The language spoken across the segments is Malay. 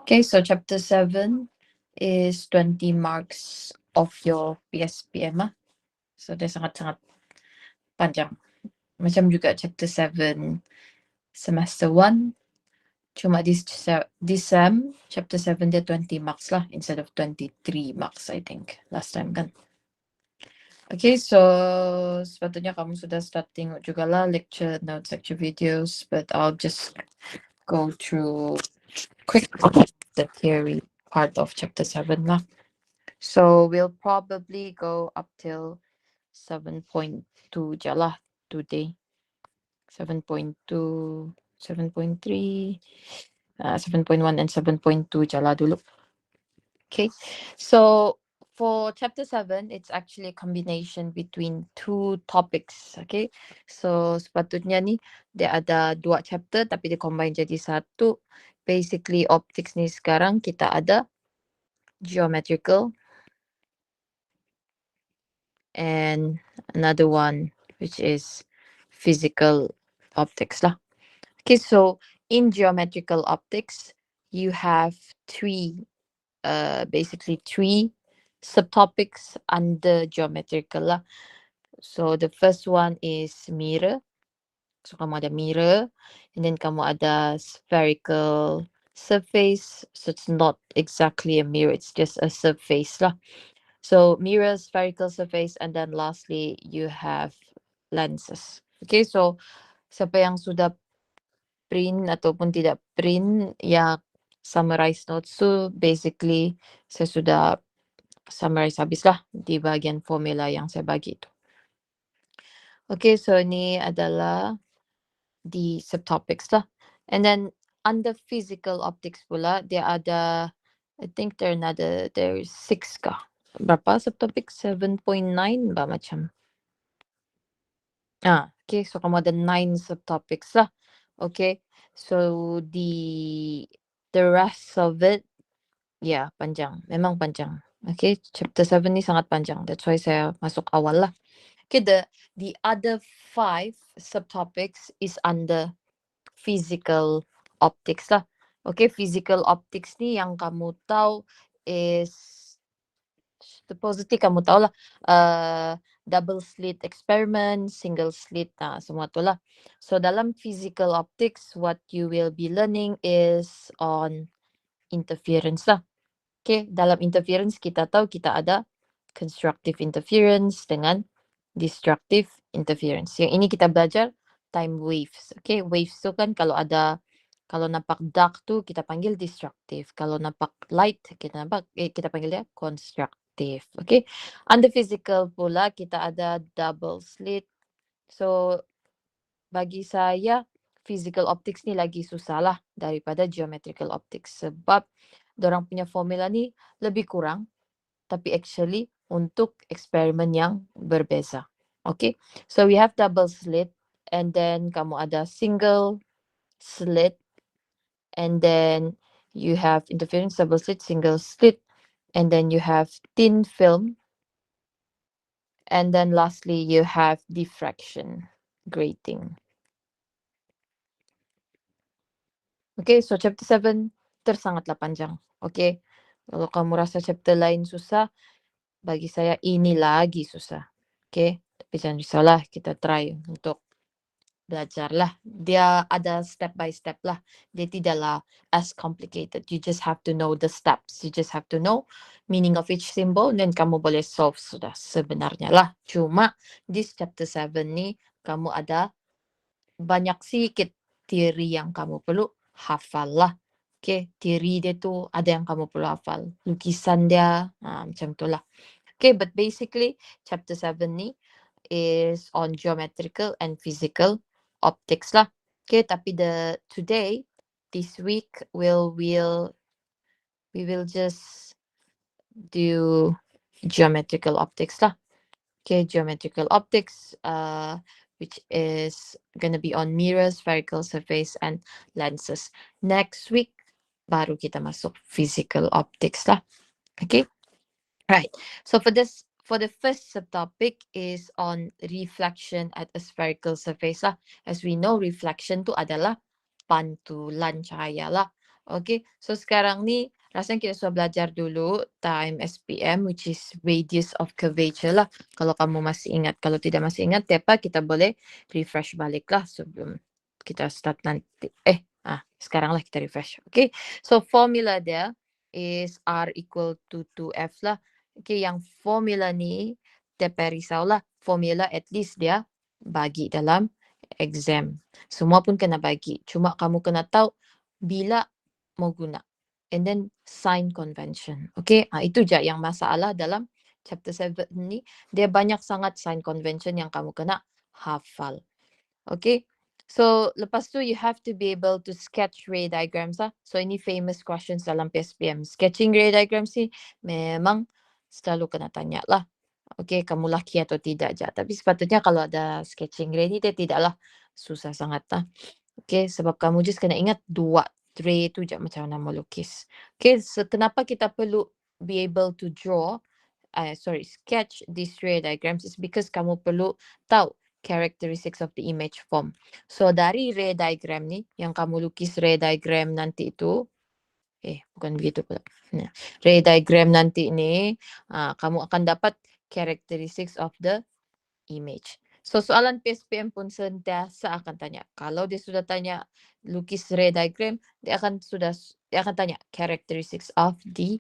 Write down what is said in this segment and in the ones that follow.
Okay, so chapter 7 is 20 marks of your PSPM ah. So dia sangat-sangat panjang. Macam juga chapter 7 semester 1. Cuma this sem chapter 7 dia 20 marks lah instead of 23 marks I think last time kan. Okay, so sepatutnya kamu sudah start tengok juga lah lecture notes, lecture videos, but I'll just go through quick the theory part of chapter 7 lah. So we'll probably go up till 7.2 je lah today. 7.2, 7.3, 7.1 and 7.2 je lah dulu. Okay, so for chapter 7, it's actually a combination between two topics. Okay, so sepatutnya ni dia ada dua chapter tapi dia combine jadi satu. Basically optics ni sekarang kita ada geometrical and another one which is physical optics lah. Okay, so in geometrical optics, you have basically three subtopics under geometrical lah. So the first one is mirror. So kamu ada mirror, and then kamu ada spherical surface. So it's not exactly a mirror, it's just a surface lah. So mirror, spherical surface, and then lastly you have lenses. Okay, so siapa yang sudah print ataupun tidak print ya summarize notes. So basically saya sudah summarize habis lah di bahagian formula yang saya bagi itu. Okay, so ini adalah di subtopics lah. And then under physical optics pula dia ada, I think there's 6 kah? Berapa subtopic? 7.9 ba macam? Okay, so kamu ada 9 subtopics lah. Okay, so the rest of it, ya panjang, memang panjang. Okay, chapter 7 ni sangat panjang. That's why saya masuk awal lah. Okay, the other 5 subtopics is under physical optics lah. Okay, physical optics ni yang kamu tahu is supposedly kamu tahu lah double slit experiment, single slit, semua tu lah. So dalam physical optics, what you will be learning is on interference lah. Okay, dalam interference kita tahu kita ada constructive interference dengan destructive interference. Yang ini kita belajar time waves. Okay, waves tu kan kalau nampak dark tu kita panggil destructive. Kalau nampak light kita panggil dia constructive. Okay, under physical pula kita ada double slit. So bagi saya physical optics ni lagi susah lah daripada geometrical optics sebab dorang punya formula ni lebih kurang tapi actually untuk eksperimen yang berbeza. Okay, so we have double slit and then kamu ada single slit and then you have interference, double slit, single slit, and then you have thin film, and then lastly you have diffraction grating. Okay, so chapter 7 tersangatlah panjang. Okay, kalau kamu rasa chapter lain susah, bagi saya ini lagi susah. Okay, tapi jangan risaulah, kita try untuk belajar lah. Dia ada step by step lah. Dia tidaklah as complicated. You just have to know the steps. You just have to know meaning of each symbol, then kamu boleh solve sudah sebenarnya lah. Cuma this chapter 7 ni, kamu ada banyak sedikit teori yang kamu perlu hafal lah. Okay, teori dia tu ada yang kamu perlu hafal. Lukisan dia, macam tu lah. Okay, but basically chapter 7 ni is on geometrical and physical optics lah. Okay, tapi this week we will just do geometrical optics lah. Okay, geometrical optics, which is gonna be on mirrors, spherical surface, and lenses. Next week, baru kita masuk physical optics lah. Okay, right. So for the first subtopic is on reflection at a spherical surface lah. As we know, reflection tu adalah pantulan cahaya lah. Okay, so sekarang ni rasanya kita sudah belajar dulu time SPM, which is radius of curvature lah. Kalau kamu masih ingat, kalau tidak masih ingat, apa kita boleh refresh balik lah sebelum kita start nanti. Sekarang lah kita refresh. Okay, so formula dia is R equal to 2F lah. Okay, yang formula ni, tiap risau lah. Formula at least dia bagi dalam exam. Semua pun kena bagi. Cuma kamu kena tahu bila mau guna. And then sign convention. Okay, itu je yang masalah dalam chapter 7 ni. Dia banyak sangat sign convention yang kamu kena hafal. Okay, so lepas tu you have to be able to sketch ray diagrams lah. So ini famous questions dalam PSPM. Sketching ray diagrams ni memang selalu kena tanya lah. Okay, kamu laki atau tidak je. Tapi sepatutnya kalau ada sketching ray ni dia tidaklah susah sangat lah. Okay, sebab kamu just kena ingat dua ray tu je macam mana mau lukis. Okay, so kenapa kita perlu be able to draw, sketch these ray diagrams is because kamu perlu tahu characteristics of the image form. So dari ray diagram ni, yang kamu lukis ray diagram nanti itu, bukan begitu pula. Nah, ray diagram nanti ni, kamu akan dapat characteristics of the image. So soalan PSPM pun sentiasa akan tanya. Kalau dia sudah tanya lukis ray diagram, dia akan tanya characteristics of the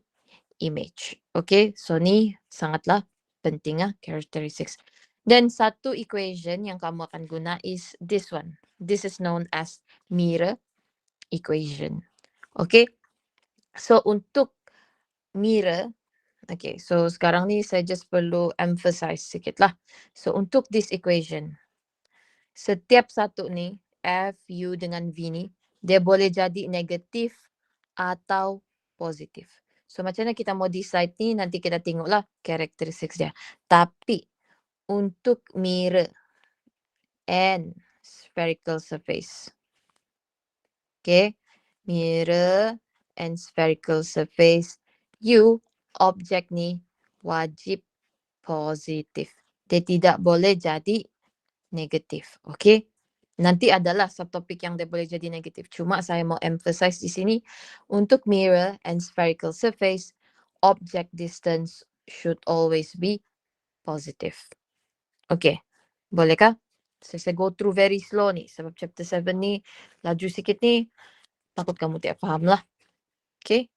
image. Okay, so ni sangatlah penting characteristics. Dan satu equation yang kamu akan guna is this one. This is known as mirror equation. Okay, so untuk mirror, okay, so sekarang ni saya just perlu emphasize sikit lah. So untuk this equation, setiap satu ni, F, U dengan V ni, dia boleh jadi negatif atau positif. So macam mana kita mau decide ni, nanti kita tengoklah characteristics dia. Tapi untuk mirror and spherical surface, okay, mirror and spherical surface, U, objek ni wajib positif. Dia tidak boleh jadi negatif. Okay, nanti adalah subtopik yang dia boleh jadi negatif. Cuma saya mau emphasize di sini, untuk mirror and spherical surface, object distance should always be positive. Okay, bolehkah? Saya go through very slow ni, sebab chapter 7 ni laju sikit ni, takut kamu tidak faham lah. Okay,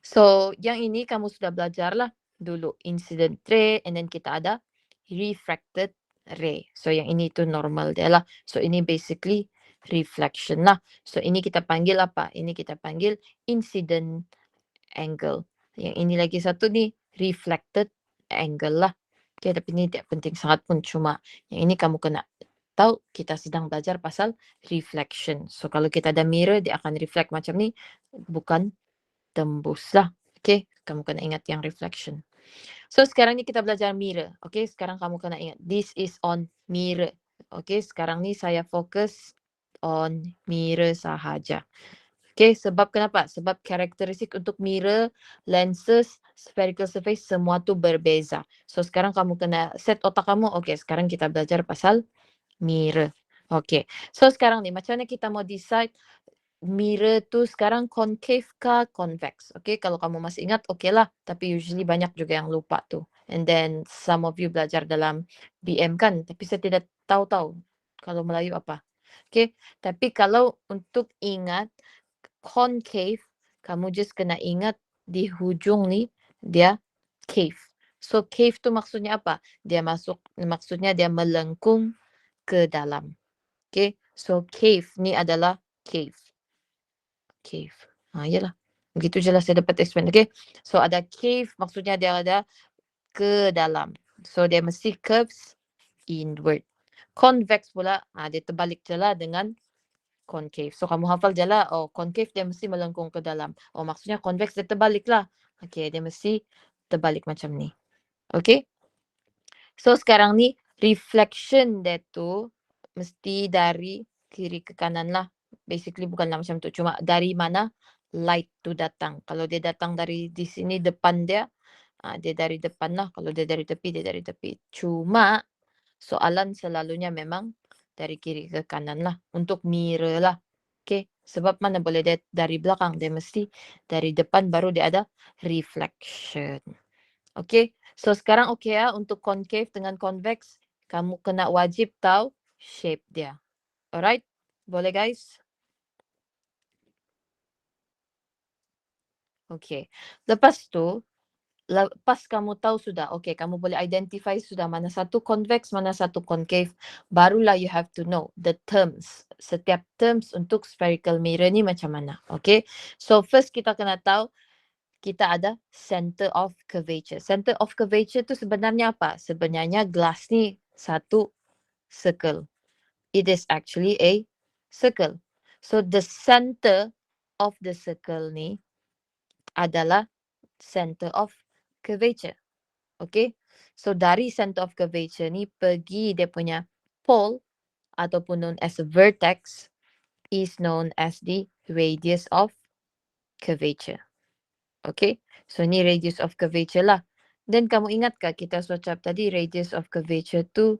so yang ini kamu sudah belajar lah dulu, incident ray, and then kita ada refracted ray. So yang ini tu normal dia lah. So ini basically reflection lah. So ini kita panggil apa? Ini kita panggil incident angle. Yang ini lagi satu ni reflected angle lah. Okay, tapi ini tidak penting sangat pun. Cuma yang ini kamu kena tahu kita sedang belajar pasal reflection. So kalau kita ada mirror, dia akan reflect macam ni. Bukan tembus lah. Okay, kamu kena ingat yang reflection. So sekarang ni kita belajar mirror. Okay, sekarang kamu kena ingat. This is on mirror. Okay, sekarang ni saya fokus on mirror sahaja. Okay, sebab kenapa? Sebab karakteristik untuk mirror, lenses, spherical surface, semua tu berbeza. So sekarang kamu kena set otak kamu. Okay, sekarang kita belajar pasal mirror. Okay, so sekarang ni macam mana kita mau decide mirror tu sekarang concave kah convex? Okay, kalau kamu masih ingat, okay lah. Tapi usually banyak juga yang lupa tu. And then some of you belajar dalam BM kan, tapi saya tidak tahu kalau Melayu apa. Okay, tapi kalau untuk ingat concave, kamu just kena ingat di hujung ni dia cave. So cave tu maksudnya apa? Maksudnya dia melengkung ke dalam. Okay, so cave ni adalah cave. Cave. Yalah. Begitu je lah saya dapat explain. Okay. So ada cave maksudnya dia ada ke dalam. So dia mesti curves inward. Convex pula, dia terbalik je lah dengan concave. So kamu hafal je lah, concave dia mesti melengkung ke dalam. Maksudnya convex dia terbalik lah. Okay, dia mesti terbalik macam ni. Okay. So sekarang ni reflection dia tu mesti dari kiri ke kanan lah. Basically bukanlah macam tu. Cuma dari mana light tu datang. Kalau dia datang dari di sini depan dia, dia dari depan lah. Kalau dia dari tepi, dia dari tepi. Cuma soalan selalunya memang dari kiri ke kanan lah. Untuk mirror lah. Okay. Sebab mana boleh dari belakang, dia mesti dari depan baru dia ada reflection. Okay, so sekarang okay ya untuk concave dengan convex, kamu kena wajib tahu shape dia. Alright, boleh guys? Okay, lepas tu, lepas kamu tahu sudah, okay, kamu boleh identify sudah mana satu convex, mana satu concave, barulah you have to know the terms. Setiap terms untuk spherical mirror ni macam mana. Okay, so first kita kena tahu kita ada center of curvature. Center of curvature tu sebenarnya apa? Sebenarnya glass ni satu circle. It is actually a circle. So the center of the circle ni adalah center of curvature. Okay. So dari center of curvature ni pergi dia punya pole ataupun known as a vertex is known as the radius of curvature. Okay. So ni radius of curvature lah. Then kamu ingat kah kita ucap tadi radius of curvature tu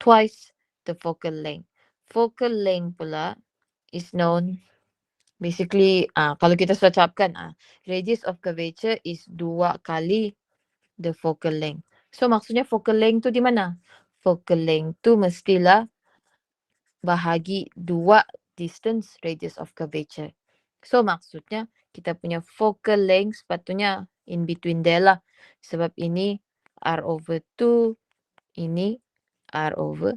twice the focal length. Focal length pula is known basically kalau kita ucapkan radius of curvature is 2 kali the focal length. So maksudnya focal length tu di mana? Focal length tu mestilah bahagi 2 distance radius of curvature. So maksudnya kita punya focal length sepatutnya in between there lah. Sebab ini R/2, ini R/2.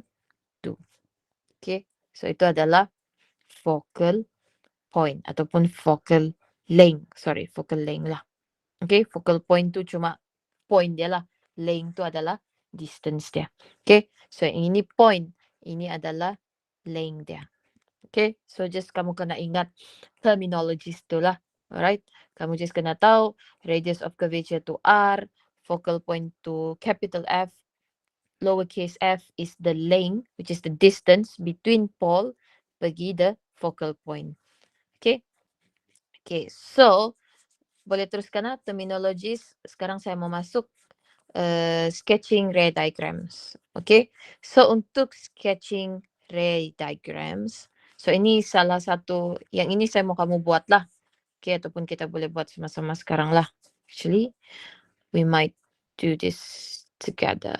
Okay, so itu adalah focal point ataupun focal length. Sorry, focal length lah. Okay, focal point tu cuma point dia lah. Length tu adalah distance dia. Okay, so ini point. Ini adalah length dia. Okay, so just kamu kena ingat terminologies tu lah. Alright, kamu just kena tahu radius of curvature tu R, focal point tu capital F, lowercase f is the length, which is the distance between pole pergi the focal point. Okay, okay, so boleh teruskan terminologies. Sekarang saya mau masuk sketching ray diagrams. Okay, so untuk sketching ray diagrams, so ini salah satu, yang ini saya mau kamu buat lah. Okay, ataupun kita boleh buat sama-sama sekarang lah. Actually, we might do this together.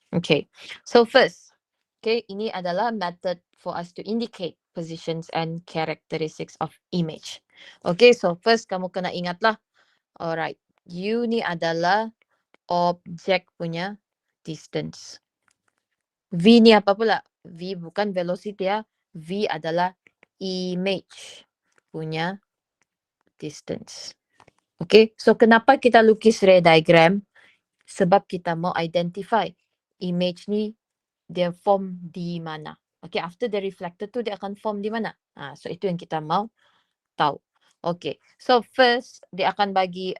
Okay, so first, okay, ini adalah method for us to indicate positions and characteristics of image. Okay, so first kamu kena ingat lah. Alright, U ni adalah objek punya distance. V ni apa pula? V bukan velocity ya. V adalah image punya distance. Okay, so kenapa kita lukis ray diagram? Sebab kita mau identify image ni dia form di mana. Okay, after the reflector tu dia akan form di mana. So itu yang kita mau tahu. Okay, so first dia akan bagi,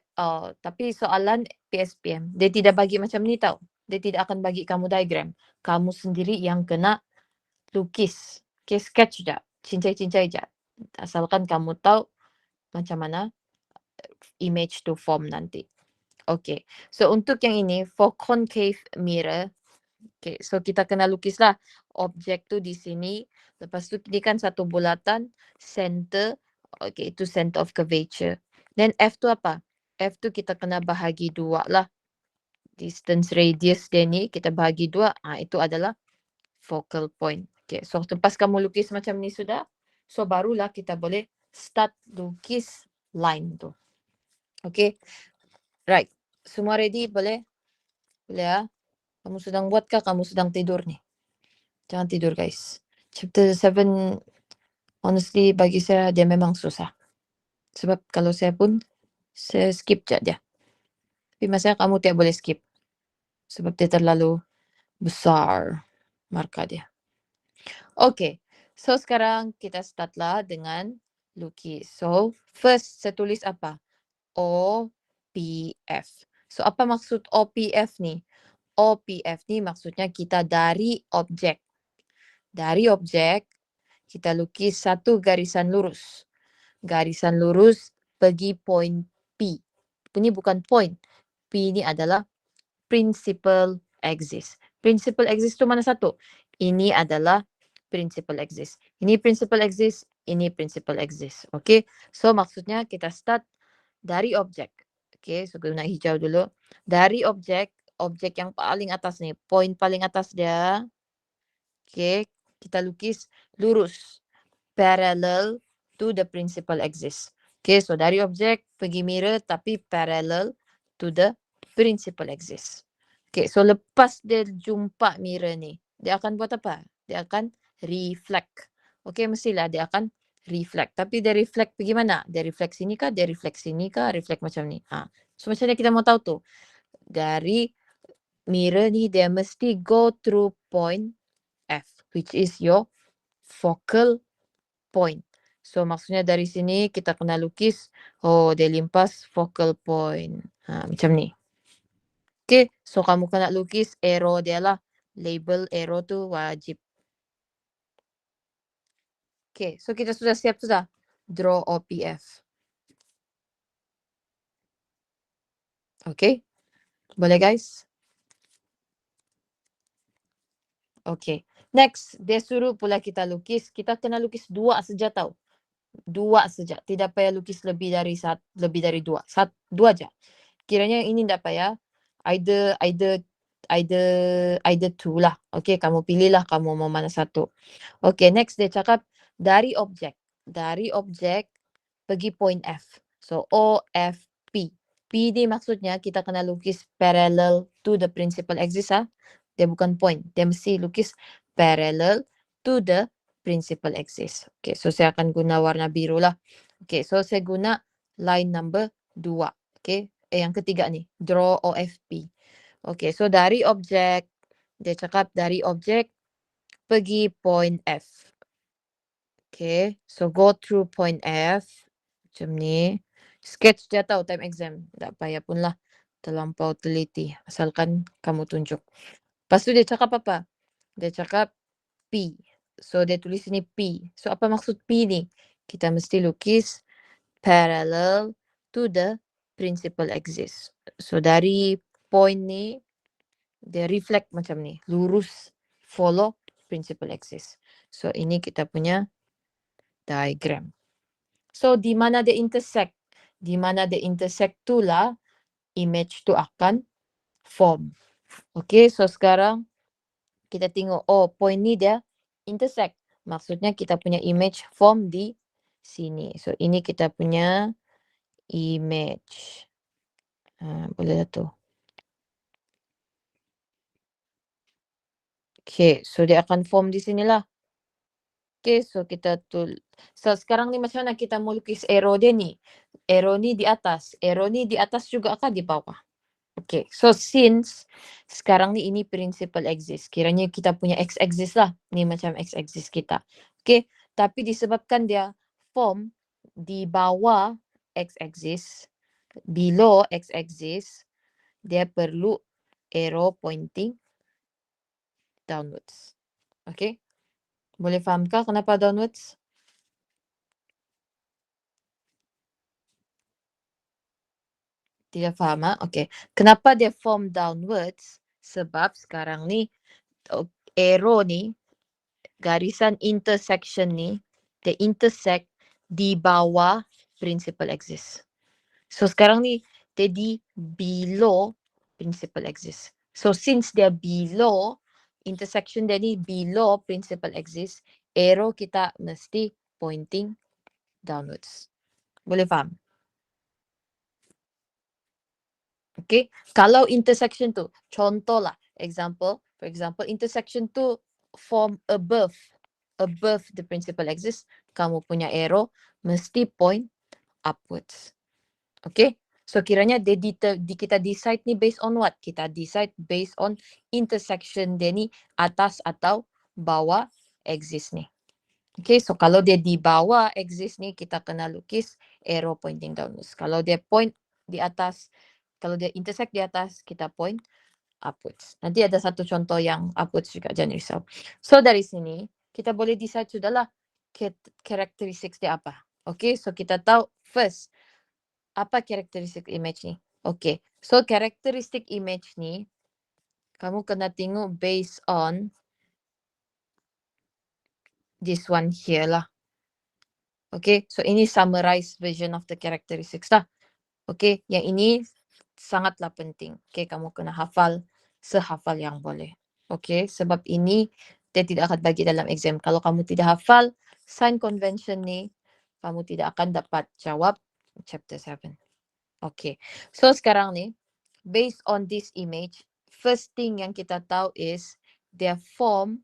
tapi soalan PSPM, dia tidak bagi macam ni tahu. Dia tidak akan bagi kamu diagram. Kamu sendiri yang kena lukis. Okay, sketch je. Cincai-cincai je. Asalkan kamu tahu macam mana image to form nanti. Okay, so untuk yang ini, for concave mirror, okay, so kita kena lukislah objek tu di sini. Lepas tu ini kan satu bulatan, center, okay, itu center of curvature. Then F tu apa? F tu kita kena bahagi 2 lah. Distance radius dia ni kita bahagi 2, itu adalah focal point. Okay, so lepas kamu lukis macam ni sudah, so barulah kita boleh start lukis line tu. Okay, right. Semua ready? Boleh? Boleh ya? Kamu sedang buatkah? Kamu sedang tidur ni? Jangan tidur guys. Chapter 7, honestly bagi saya dia memang susah. Sebab kalau saya pun, saya skip je dia. Tapi maksudnya kamu tidak boleh skip. Sebab dia terlalu besar markah dia. Okay, so sekarang kita start lah dengan lukis. So first saya tulis apa? OPF. So apa maksud OPF ni? OPF ni maksudnya kita dari objek. Dari objek, kita lukis satu garisan lurus. Garisan lurus pergi point P. Ini bukan point. P ini adalah principal axis. Principal axis itu mana satu? Ini adalah principal exist. Ini principal exist, ini principal exist. Okay, so maksudnya kita start dari objek. Okay, so guna hijau dulu. Dari objek yang paling atas nih, point paling atas dia. Okay, kita lukis lurus, parallel to the principal axis. Okay, so dari objek pergi mirror tapi parallel to the principal axis. Okay, so lepas dia jumpa mirror ni, dia akan buat apa? Dia akan reflect. Okay, mestilah dia akan reflect. Tapi dia reflect pergi mana? Dia reflect sini kah? Dia reflect sini kah? Reflect macam ni. So macam mana kita mau tahu tu? Dari mirror ni dia mesti go through point F, which is your focal point. So maksudnya dari sini kita kena lukis, oh dia limpas focal point. Macam ni. Okay, so kamu kena lukis arrow dia lah. Label arrow tu wajib. Okay, so kita sudah siap sudah. Draw OPF. Okay, boleh guys? Okay, next dia suruh pula kita lukis. Kita kena lukis 2 saja tau. 2 saja. Tidak payah lukis lebih dari 2. 2 aja. Kiranya ini tidak payah. Either 2 lah. Okay, kamu pilihlah kamu mau mana satu. Okay, next dia cakap dari objek. Dari objek pergi point F. So OFP. P ni maksudnya kita kena lukis parallel to the principal axis. Dia bukan point. Dia mesti lukis parallel to the principal axis. Okay, so saya akan guna warna biru lah. Okay, so saya guna line number 2. Okay, yang ketiga ni. Draw OFP. Okay, so dari objek. Dia cakap dari objek pergi point F. Okay, so go through point F. Macam ni. Sketch dia tahu time exam. Tak payah pun lah. Terlampau teliti. Asalkan kamu tunjuk. Lepas tu dia cakap apa? Dia cakap P. So dia tulis ni P. So apa maksud P ni? Kita mesti lukis parallel to the principal axis. So dari point ni, dia reflect macam ni. Lurus follow principal axis. So ini kita punya diagram. So di mana dia intersect? Di mana dia intersect tu lah image tu akan form. Okay, so sekarang kita tengok, oh point ni dia intersect. Maksudnya kita punya image form di sini. So ini kita punya image. Boleh lah tu. Okay, so dia akan form di sini lah. Okay, so kita so sekarang ni macam mana kita mau lukis arrow dia ni? Arrow ni di atas. Arrow ni di atas juga kah di bawah? Okay, so since sekarang ni ini principal axis. Kiranya kita punya x-axis lah. Ni macam x-axis kita. Okay, tapi disebabkan dia form di bawah x-axis, below x-axis, dia perlu arrow pointing downwards. Okay, boleh fahamkah kenapa downwards? Tidak faham, okay. Kenapa dia form downwards? Sebab sekarang ni arrow ni, garisan intersection ni, dia intersect di bawah principal axis. So sekarang ni dia di below principal axis. So since dia below, intersection dia ni below principal axis, arrow kita mesti pointing downwards. Boleh faham? Okay, kalau intersection tu, contoh lah, for example, intersection tu form above the principal axis, kamu punya arrow mesti point upwards. Okay, so kiranya kita decide ni based on what? Kita decide based on intersection dia ni atas atau bawah axis ni. Okay, so kalau dia di bawah axis ni, kita kena lukis arrow pointing downwards. Kalau dia point di atas, kalau dia intersect di atas, kita point upwards. Nanti ada satu contoh yang upwards juga, jangan risau. So dari sini, kita boleh decide sudahlah karakteristik dia apa. Okay, so kita tahu first, apa karakteristik image ni? Okay, so karakteristik image ni, kamu kena tengok based on this one here lah. Okay, so ini summarize version of the characteristics lah. Okay, yang ini sangatlah penting. Okay, kamu kena hafal sehafal yang boleh. Okay, sebab ini dia tidak akan bagi dalam exam. Kalau kamu tidak hafal sign convention ni, kamu tidak akan dapat jawab chapter 7. Okay, so sekarang ni, based on this image, first thing yang kita tahu is their form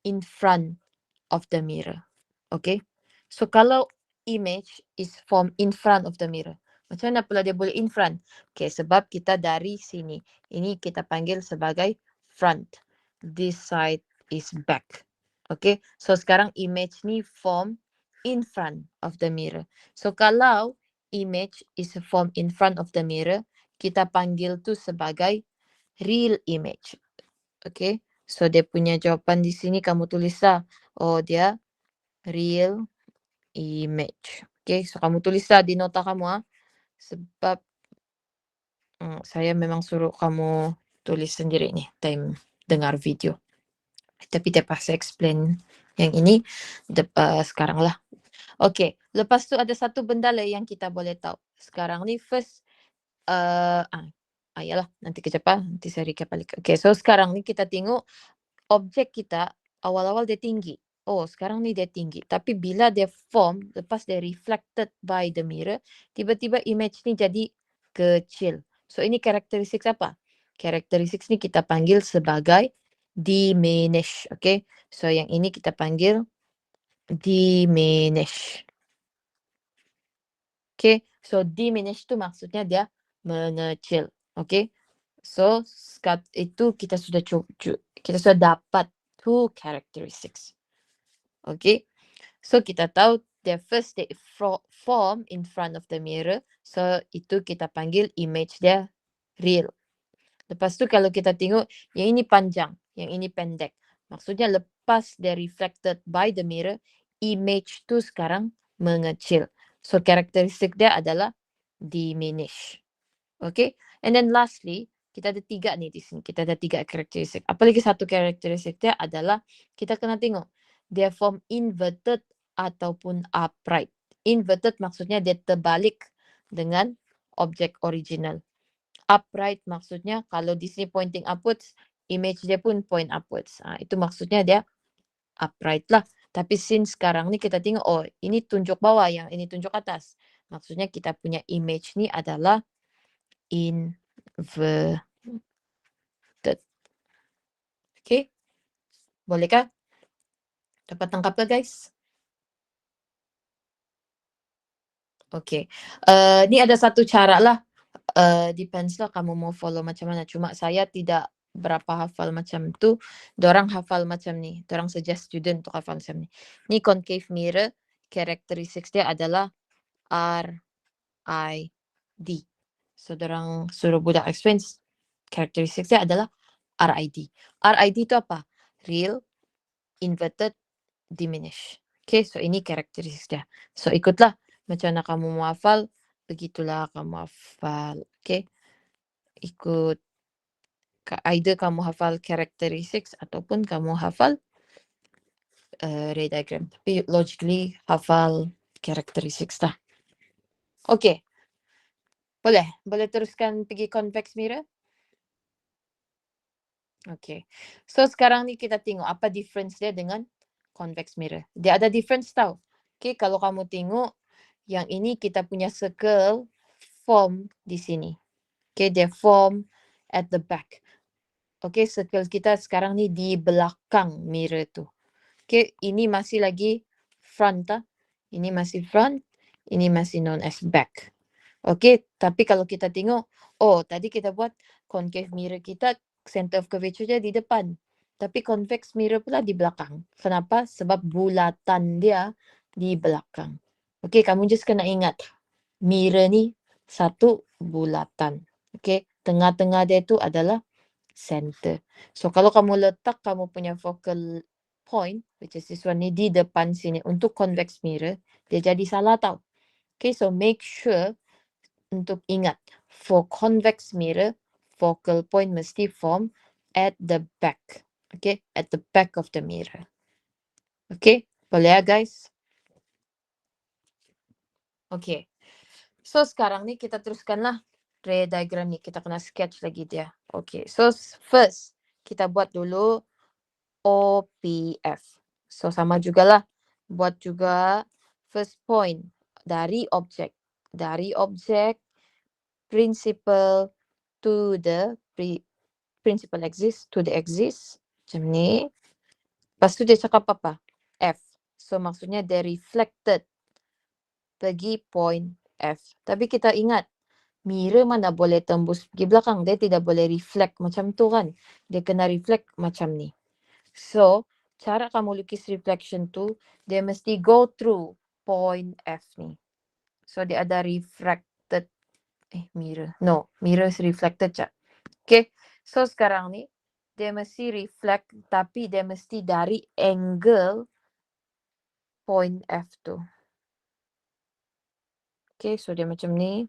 in front of the mirror. Okay, so kalau image is formed in front of the mirror, macam mana pula dia boleh in front? Okay, sebab kita dari sini. Ini kita panggil sebagai front. This side is back. Okay, so sekarang image ni form in front of the mirror. So kalau image is formed in front of the mirror, kita panggil tu sebagai real image. Okay, so dia punya jawapan di sini kamu tulis lah. Oh, dia real image. Okay, so kamu tulislah di nota kamu sebab saya memang suruh kamu tulis sendiri nih time dengar video. Tapi terpaksa explain yang ini sekarang lah. Okay, lepas tu ada satu benda lah yang kita boleh tahu. Sekarang ni first, yalah, nanti kejap nanti saya recap balik. Okay, so sekarang ni kita tengok objek kita awal-awal dia tinggi. Oh, sekarang ni dia tinggi. Tapi bila dia form, lepas dia reflected by the mirror, tiba-tiba image ni jadi kecil. So, ini karakteristik apa? Karakteristik ni kita panggil sebagai diminish. Okay? So, yang ini kita panggil diminish. Okay? So, diminish tu maksudnya dia mengecil. Okay? So, itu kita sudah dapat two characteristics. Okay, so kita tahu the first they form in front of the mirror, so itu kita panggil image dia real. Lepas tu kalau kita tengok yang ini panjang, yang ini pendek, maksudnya lepas dia reflected by the mirror, image tu sekarang mengecil. So karakteristik dia adalah diminish. Okay, and then lastly, kita ada 3 nih di sini. Kita ada 3 karakteristik. Apalagi satu karakteristik dia adalah kita kena tengok dia form inverted ataupun upright. Inverted maksudnya dia terbalik dengan objek original. Upright maksudnya kalau di sini pointing upwards, image dia pun point upwards. Itu maksudnya dia upright lah. Tapi since sekarang ni kita tengok, oh ini tunjuk bawah, yang ini tunjuk atas. Maksudnya kita punya image ni adalah inverted. Okay, bolehkah? Dapat tangkap ke guys? Okay, ni ada satu cara lah. Depends lah kamu mau follow macam mana. Cuma saya tidak berapa hafal macam tu. Dorang hafal macam ni. Dorang suggest student untuk hafal macam ni. Ni concave mirror, karakteristik dia adalah RID. So dorang suruh budak explain, karakteristik dia adalah RID. RID itu apa? Real, inverted, diminish. Okay, so ini karakteristik dia. So ikutlah macam mana kamu mau hafal, begitulah kamu hafal. Okay, ikut either kamu hafal karakteristik ataupun kamu hafal ray diagram. Tapi logically hafal karakteristik lah. Okay, boleh teruskan pergi convex mirror. Okay, so sekarang ni kita tengok apa difference dia dengan convex mirror. Dia ada difference tau. Okay, kalau kamu tengok yang ini kita punya circle form di sini. Okay, dia form at the back. Okay, circle kita sekarang ni di belakang mirror tu. Okay, ini masih lagi front lah. Ini masih front, ini masih known as back. Okay, tapi kalau kita tengok, oh tadi kita buat concave mirror kita center of curvature dia di depan. Tapi convex mirror pula di belakang. Kenapa? Sebab bulatan dia di belakang. Okay, kamu just kena ingat. Mirror ni satu bulatan. Okay, tengah-tengah dia tu adalah center. So, kalau kamu letak kamu punya focal point, which is this one ni, di depan sini untuk convex mirror, dia jadi salah tau. Okay, so make sure untuk ingat, for convex mirror, focal point mesti form at the back. Okay, at the back of the mirror. Okay, Boleh ya guys? Oke. So sekarang nih kita teruskanlah ray diagram nih. Kita kena sketch lagi dia. Oke. So first kita buat dulu OPF. So sama jugalah. Buat juga first point dari objek. Dari objek principal to the principal axis to the axis. Macam ni. Lepas tu dia cakap apa? F. So maksudnya dia reflected pergi point F. Tapi kita ingat, mirror mana boleh tembus pergi belakang. Dia tidak boleh reflect macam tu kan. Dia kena reflect macam ni. So, cara kamu lukis reflection tu, dia mesti go through point F ni. So, dia ada refracted. Mirror. No, mirror is reflected, Cak. Okay. So, sekarang ni, dia mesti reflect, tapi dia mesti dari angle point F tu. Okay, so dia macam ni.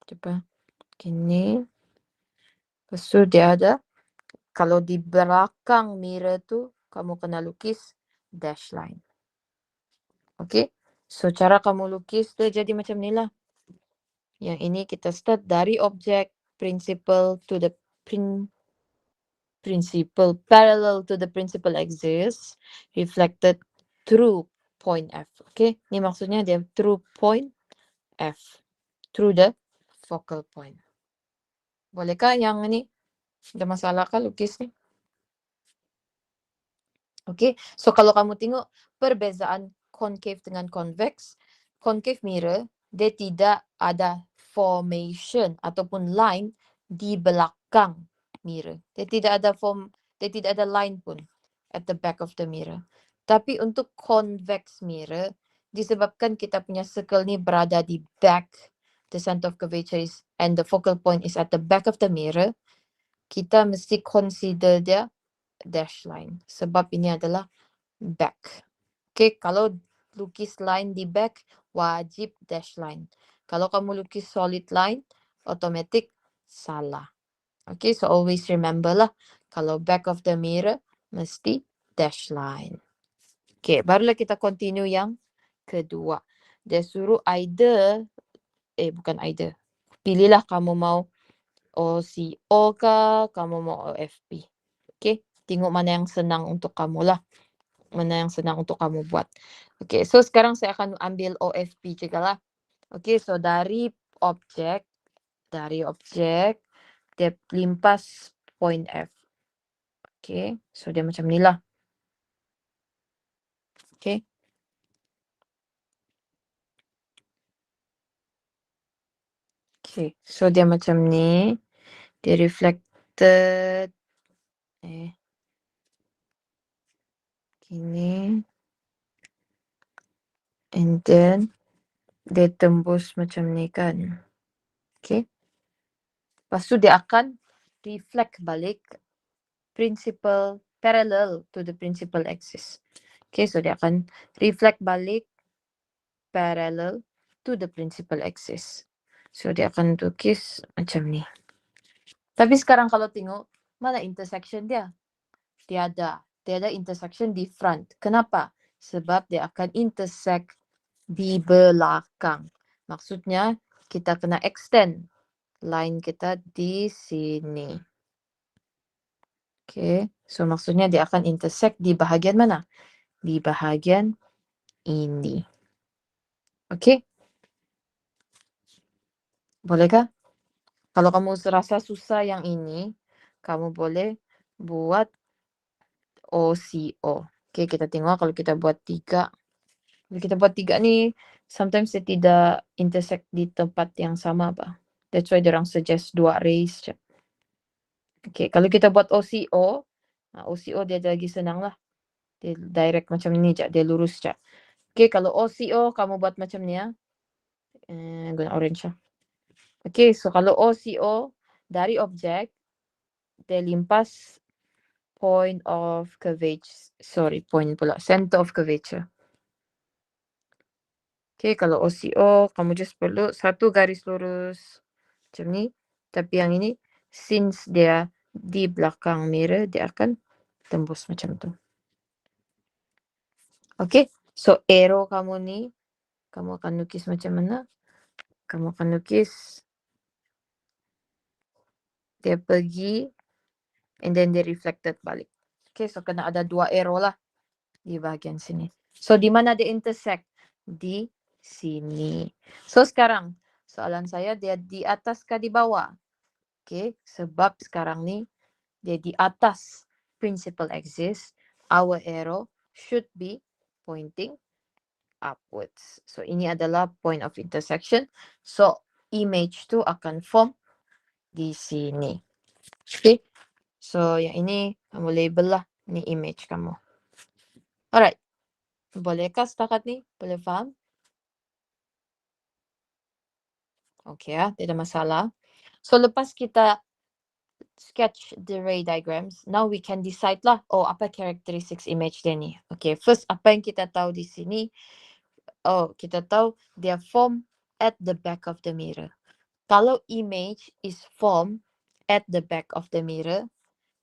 Coba. Gini. Lepas tu dia ada. Kalau di belakang mirror tu, kamu kena lukis dash line. Okay. So, cara kamu lukis tu jadi macam ni lah. Yang ini kita start dari objek principal to the principal parallel to the principal axis reflected through point F. Okay. Ni maksudnya dia through point F. Through the focal point. Bolehkah yang ni? Ada masalah kah lukis ni? Okay. So, kalau kamu tengok perbezaan concave dengan convex, concave mirror, dia tidak ada formation ataupun line di belakang mirror. Dia tidak ada line pun at the back of the mirror. Tapi untuk convex mirror, disebabkan kita punya circle ni berada di back, the center of curvature is, and the focal point is at the back of the mirror, kita mesti consider dia dash line. Sebab ini adalah back. Okay, kalau lukis line di back, wajib dash line. Kalau kamu lukis solid line, automatic salah. Okay, so always remember lah, kalau back of the mirror, mesti dash line. Okay, barulah kita continue yang kedua. Dia suruh bukan either. Pilihlah kamu mau OCO kah, kamu mau OFP. Okay, tengok mana yang senang untuk kamu lah. Mana yang senang untuk kamu buat. Okay, so sekarang saya akan ambil OFP juga lah. Okay, so dari objek, dia limpas point F. Okay, so dia macam ni lah. Okay. Okay, so dia macam ni. Dia reflected. Gini. And then, dia tembus macam ni kan. Okay. Lepas tu dia akan reflect balik principal parallel to the principal axis. Okay, so dia akan reflect balik parallel to the principal axis. So dia akan lukis macam ni. Tapi sekarang kalau tengok, mana intersection dia? Tiada intersection di front. Kenapa? Sebab dia akan intersect di belakang. Maksudnya kita kena extend line kita di sini. Okay, so maksudnya dia akan intersect di bahagian mana? Di bahagian ini. Okay? Bolehkah? Kalau kamu rasa susah yang ini, kamu boleh buat OCO. Okay, kita tengok kalau kita buat 3. Kalau kita buat 3 ni, sometimes dia tidak intersect di tempat yang sama apa. That's why diorang suggest 2 rays. Okay, kalau kita buat OCO, OCO dia lagi senang lah. Dia direct macam ni je, dia lurus je. Okay, kalau OCO kamu buat macam ni ya. Guna orange lah. Okay, so kalau OCO dari objek, dia limpas point of curvature. Center of curvature. Okay, kalau OCO, kamu just perlu satu garis lurus. Macam ni. Tapi yang ini, since dia di belakang mirror, dia akan tembus macam tu. Okay? So, arrow kamu ni, kamu akan lukis macam mana? Kamu akan lukis dia pergi and then dia reflected balik. Okay, so kena ada 2 arrow lah di bahagian sini. So, di mana dia intersect? Di sini. So, sekarang soalan saya dia di atas kah di bawah? Okay, sebab sekarang ni dia di atas principal axis, our arrow should be pointing upwards. So, ini adalah point of intersection. So, image tu akan form di sini. Okay. So, yang ini kamu label lah. Ini image kamu. Alright. Bolehkah setakat ni? Boleh faham? Okay ya, tidak masalah. So, lepas kita sketch the ray diagrams, now we can decide lah, oh, apa characteristics image dia ni. Okay, first, apa yang kita tahu di sini? Oh, kita tahu dia form at the back of the mirror. Kalau image is formed at the back of the mirror,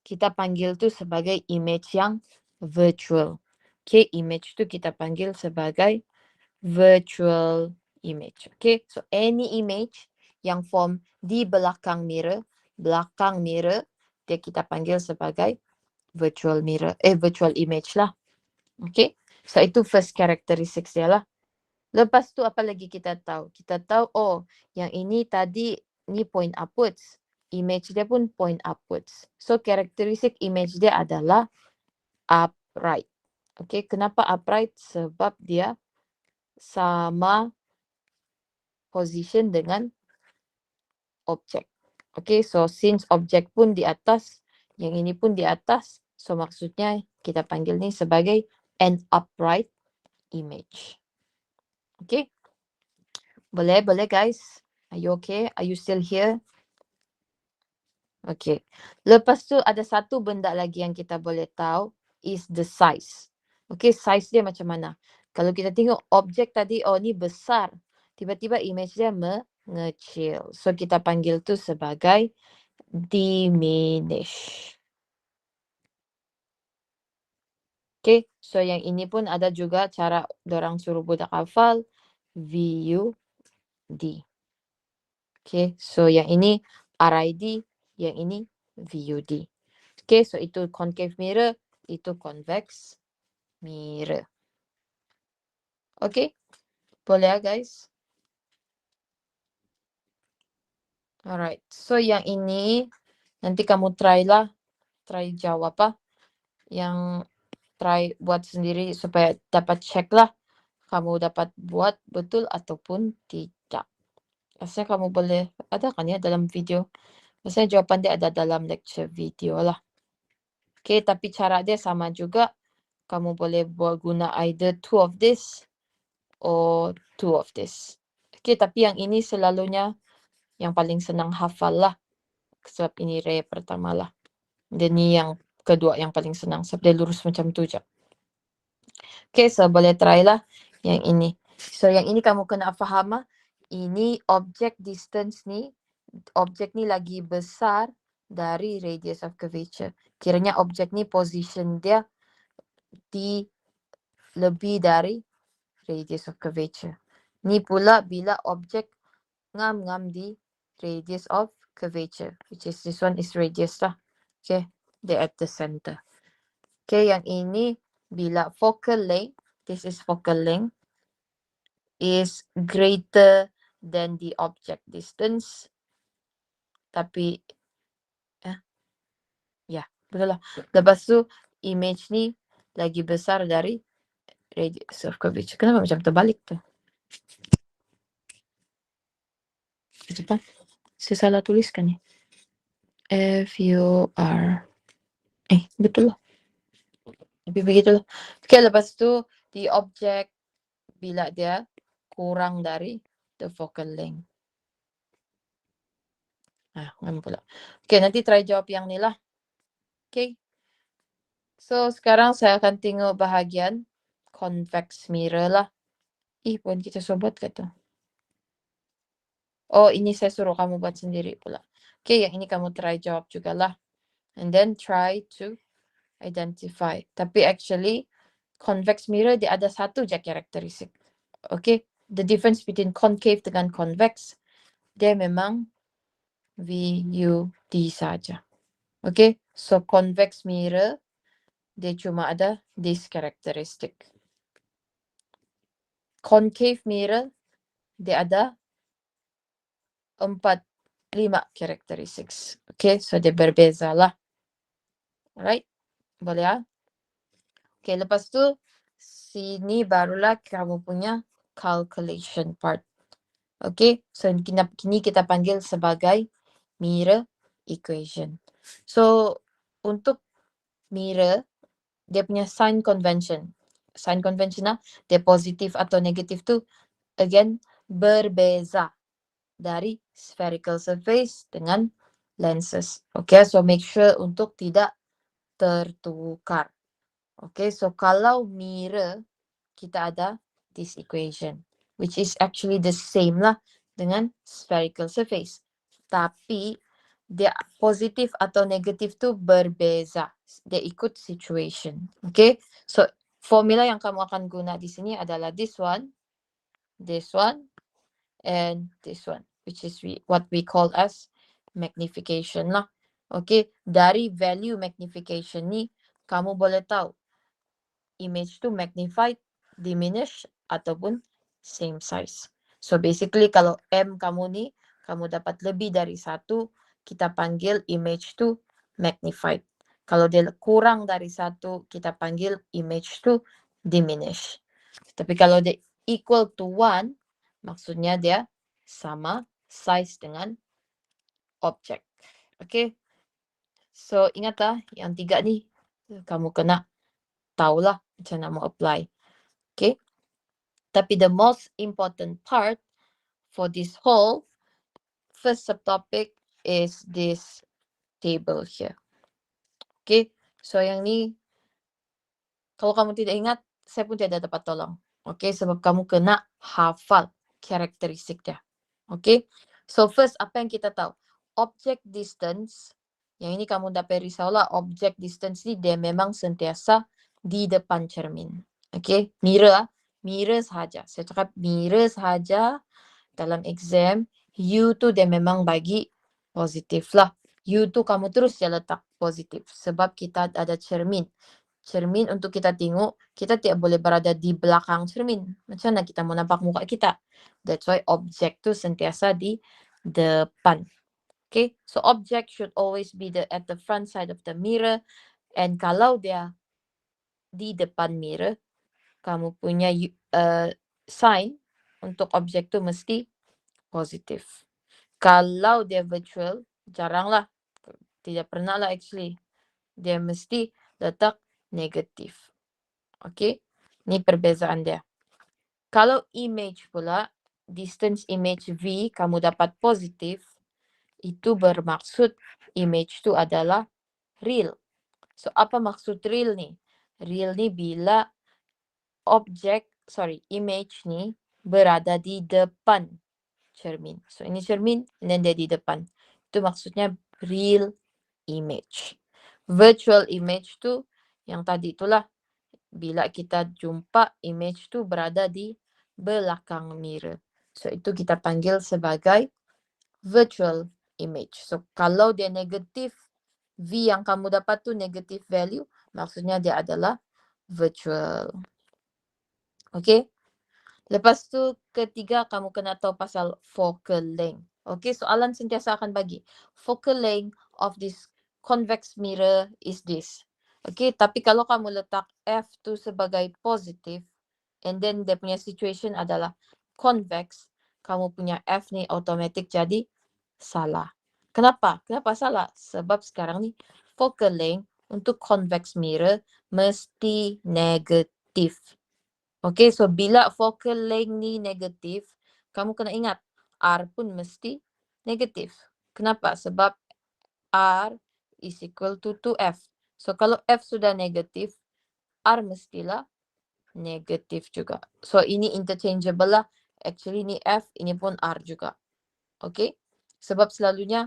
kita panggil tu sebagai image yang virtual. Okay, image tu kita panggil sebagai virtual image. Okay, so any image yang form di belakang mirror, dia kita panggil sebagai virtual image lah. Okay, so itu first characteristics dia lah. Lepas tu apa lagi kita tahu? Kita tahu, oh, yang ini tadi ni point upwards. Image dia pun point upwards. So, karakteristik image dia adalah upright. Okay, kenapa upright? Sebab dia sama position dengan objek. Okay, so since objek pun di atas, yang ini pun di atas, so maksudnya kita panggil ni sebagai an upright image. Okay, boleh guys? Are you okay? Are you still here? Okay. Lepas tu ada satu benda lagi yang kita boleh tahu is the size. Okay, size dia macam mana? Kalau kita tengok objek tadi, oh ni besar. Tiba-tiba image dia mengecil. So kita panggil tu sebagai diminish. Okay, so yang ini pun ada juga cara dorang suruh budak hafal VUD. Okay, so yang ini RID, yang ini VUD. Okay, so itu concave mirror, itu convex mirror. Okay, boleh ya guys? Alright, so yang ini nanti kamu try lah, try jawab apa, yang try buat sendiri supaya dapat check lah kamu dapat buat betul ataupun tidak. Rasanya kamu boleh, ada kan ya dalam video? Rasanya jawapan dia ada dalam lecture video lah. Okay, tapi cara dia sama juga. Kamu boleh buat guna either 2 of this or 2 of this. Okay, tapi yang ini selalunya yang paling senang hafal lah. Sebab ini ray pertama lah. Dan ni yang kedua yang paling senang. Sebab dia lurus macam tu je. Okay, so boleh try lah yang ini. So yang ini kamu kena faham lah. Ini object distance ni. Objek ni lagi besar dari radius of curvature. Kiranya objek ni position dia di lebih dari radius of curvature. Ni pula bila objek ngam di radius of curvature, which is this one is radius lah. Okay, they're at the center. Okay, yang ini bila focal length, this is focal length, is greater than the object distance. Tapi, ya, betul lah. Lepas tu, image ni lagi besar dari radius of curvature. Kenapa macam terbalik tu? Cepat. Saya salah tuliskan ni. FUR. Betul lah. Tapi begitulah. Okay, lepas tu, di objek bila dia kurang dari the focal length. Ngam pula. Okay, nanti try jawab yang ni lah. Okay. So, sekarang saya akan tengok bahagian convex mirror lah. Pun kita sobat kata. Oh, ini saya suruh kamu buat sendiri pula. Okay, yang ini kamu try jawab jugalah. And then try to identify. Tapi actually, convex mirror dia ada satu je karakteristik. Okay, the difference between concave dengan convex, dia memang VUD saja. Okay, so convex mirror dia cuma ada this characteristic. Concave mirror dia ada 4, 5 karakteristik. Okay, so dia berbeza lah. Alright, boleh ya? Okay, lepas tu sini barulah kamu punya calculation part. Okay, so kini kita panggil sebagai mirror equation. So untuk mirror, dia punya sign convention. Sign convention dia positif atau negatif tu again berbeza dari spherical surface dengan lenses. Okay, so make sure untuk tidak tertukar. Okay, so kalau mirror, kita ada this equation, which is actually the same lah dengan spherical surface. Tapi, dia positif atau negatif tu berbeza. Dia ikut situation. Okay, so formula yang kamu akan guna di sini adalah this one, and this one, which is what we call as magnification lah. Okay, dari value magnification ni, kamu boleh tahu image tu magnified, diminished, ataupun same size. So basically kalau M kamu ni, kamu dapat lebih dari 1, kita panggil image tu magnified. Kalau dia kurang dari 1, kita panggil image tu diminished. Tapi kalau dia equal to 1, maksudnya dia sama size dengan objek. Okay, so ingat lah yang 3 ni, kamu kena tahulah macam mana mau apply. Okay, tapi the most important part for this whole first subtopic is this table here. Okay, so yang ni kalau kamu tidak ingat, saya pun tidak dapat tolong. Okay, sebab kamu kena hafal karakteristik dia. Okay, so first apa yang kita tahu? Object distance, yang ini kamu dapat risaulah, object distance ni dia memang sentiasa di depan cermin. Okay, mirror sahaja. Saya cakap mirror sahaja dalam exam. U tu dia memang bagi positif lah. U tu kamu terus je letak positif. Sebab kita ada cermin. Cermin untuk kita tengok, kita tidak boleh berada di belakang cermin. Macam mana kita mau nampak muka kita? That's why object tu sentiasa di depan. Okay, so object should always be at the front side of the mirror. And kalau dia di depan mirror, kamu punya sign untuk objek tu mesti positif. Kalau dia virtual, jaranglah, tidak pernah lah actually, dia mesti letak negatif. Okay, ni perbezaan dia. Kalau image pula, distance image V, kamu dapat positif, itu bermaksud image tu adalah real. So apa maksud real ni? Real ni bila image ni berada di depan cermin. So ini cermin, and then dia di depan. Itu maksudnya real image. Virtual image tu, yang tadi itulah, bila kita jumpa image tu berada di belakang mirror. So itu kita panggil sebagai virtual image. So kalau dia negatif, V yang kamu dapat tu negative value, maksudnya dia adalah virtual. Okay, lepas tu ketiga kamu kena tahu pasal focal length. Okay, soalan sentiasa akan bagi focal length of this convex mirror is this. Okay, tapi kalau kamu letak F tu sebagai positif, and then dia punya situation adalah convex, kamu punya F ni automatic jadi salah. Kenapa? Kenapa salah? Sebab sekarang ni focal length untuk convex mirror mesti negatif. Okay, so bila focal length ni negatif, kamu kena ingat, R pun mesti negatif. Kenapa? Sebab R is equal to 2F. So kalau F sudah negatif, R mestilah negatif juga. So ini interchangeable lah. Actually ini F, ini pun R juga. Okay? Sebab selalunya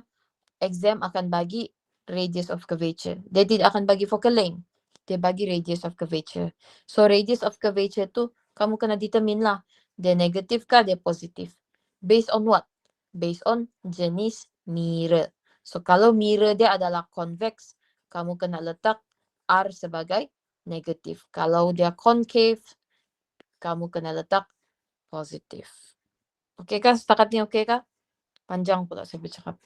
exam akan bagi radius of curvature. Dia tidak akan bagi focal length. dia bagi radius of curvature. So radius of curvature tu kamu kena determine lah, dia negatif kah, dia positif. Based on what? Based on jenis mirror. So kalau mirror dia adalah convex, kamu kena letak R sebagai negatif. Kalau dia concave, kamu kena letak positif. Okey kah? Setakat ni okey kah? Panjang pula saya bercakap.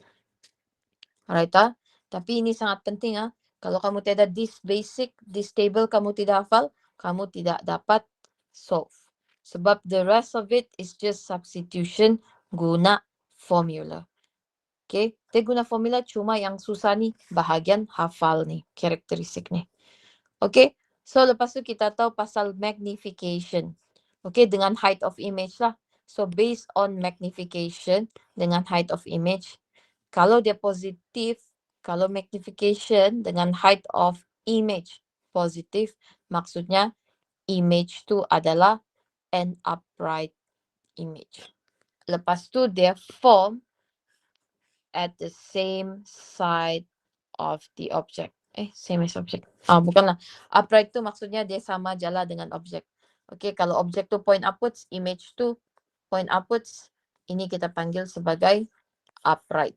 Alright ah. Tapi ini sangat penting ah. Kalau kamu tiada this basic, this table kamu tidak hafal, kamu tidak dapat solve. Sebab the rest of it is just substitution guna formula. Okay? Dia guna formula cuma yang susah ni bahagian hafal ni, karakteristik ni. Okay? So lepas tu kita tahu pasal magnification. Okay? Dengan height of image lah. So based on magnification dengan height of image, kalau dia positif, kalau magnification dengan height of image positif, maksudnya image tu adalah an upright image. Lepas tu dia form at the same side of the object. Same as object. Bukanlah. Upright tu maksudnya dia sama jala dengan objek. Okay, kalau objek tu point upwards, image tu point upwards, ini kita panggil sebagai upright.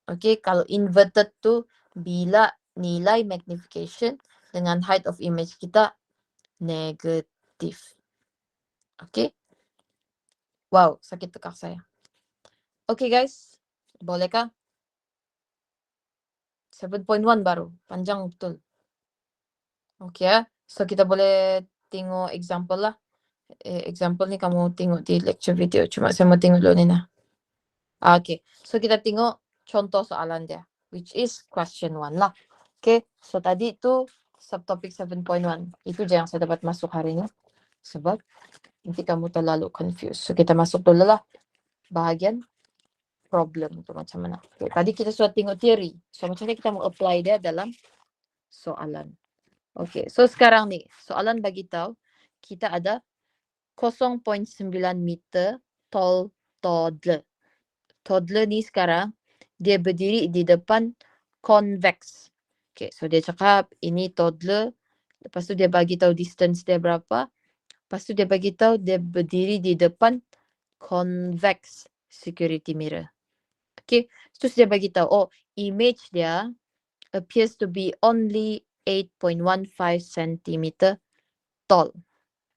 Okay, kalau inverted tu bila nilai magnification dengan height of image kita negatif. Okay. Wow, sakit tekak saya. Okay guys, bolehkah? 7.1 baru, panjang betul. Okay ya, so kita boleh tengok example lah. Example ni kamu tengok di lecture video, cuma saya mau tengok dulu ni nah. Okay, so kita tengok contoh soalan dia, which is question 1 lah. Okay, so tadi tu subtopic 7.1, itu je yang saya dapat masuk hari ni. Sebab nanti kamu terlalu confused. So kita masuk dulu lah bahagian problem tu macam mana. Okay, tadi kita sudah tengok teori. So macam mana kita mau apply dia dalam soalan. Okay, so sekarang ni soalan bagi tahu kita ada 0.9 meter tall toddler. Toddler ni sekarang dia berdiri di depan convex. Okay, so dia cakap ini toddler. Lepas tu dia bagi tahu distance dia berapa. Lepas tu dia bagi tahu dia berdiri di depan convex security mirror. Okay, terus dia bagi tahu, oh, image dia appears to be only 8.15 cm tall.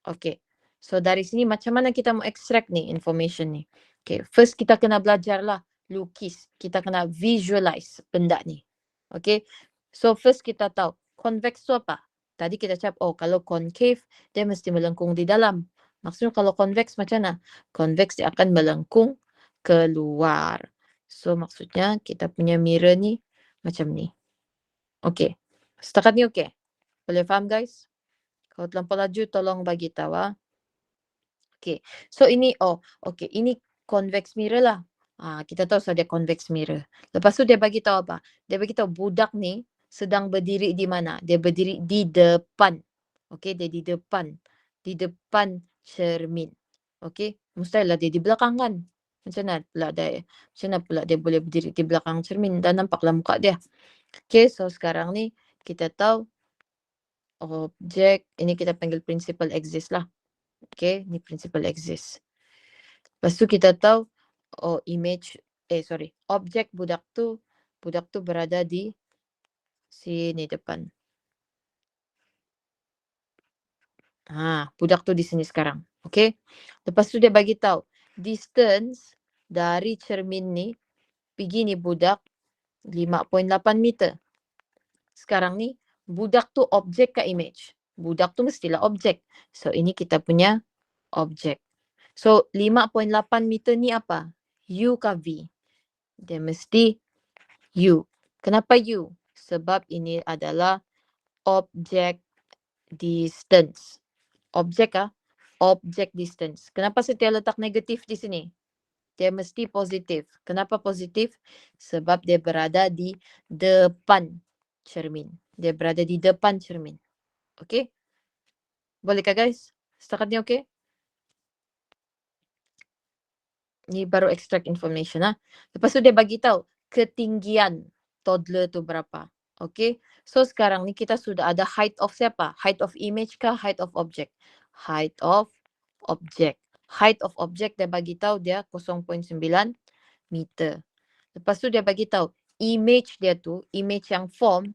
Okay, so dari sini macam mana kita mau extract ni information ni? Okay, first kita kena belajar lah lukis. Kita kena visualize benda ni. Okay, so first kita tahu convex tu apa? Tadi kita cakap, oh kalau concave dia mesti melengkung di dalam. Maksudnya kalau convex macam mana? Convex dia akan melengkung keluar. So maksudnya kita punya mirror ni macam ni. Okay, setakat ni okay? Boleh faham guys? Kalau terlampau laju tolong bagi tahu ah. Okay, so ini, oh okay, ini convex mirror lah. Kita tahu saja convex mirror. Lepas tu dia bagi tahu apa? Dia bagi tahu budak ni sedang berdiri di mana? Dia berdiri di depan. Okay, dia di depan. Di depan cermin. Okay, mustahil lah dia di belakang kan? Macam mana pula dia boleh berdiri di belakang cermin? Dan nampaklah muka dia. Okay, so sekarang ni kita tahu objek, ini kita panggil principal axis lah. Okay, ni principal axis. Lepas tu kita tahu, oh image, objek budak tu berada di sini depan. Budak tu di sini sekarang. Okay. Lepas tu dia bagi tahu distance dari cermin ni pergi ni budak 5.8 meter. Sekarang ni budak tu objek ke image? Budak tu mestilah objek. So ini kita punya objek. So 5.8 meter ni apa? U ke V? Dia mesti U. Kenapa U? Sebab ini adalah objek distance. Objek objek distance. Kenapa saya letak negatif di sini? Dia mesti positif. Kenapa positif? Sebab dia berada di depan cermin. Dia berada di depan cermin. Okay? Bolehkah guys? Setakat ni okay? Ni baru extract information Lepas tu dia bagi tahu ketinggian toddler tu berapa. Okey. So sekarang ni kita sudah ada height of siapa? Height of image kah? Height of object? Height of object. Height of object dia bagi tahu dia 0.9 meter. Lepas tu dia bagi tahu image dia tu, image yang form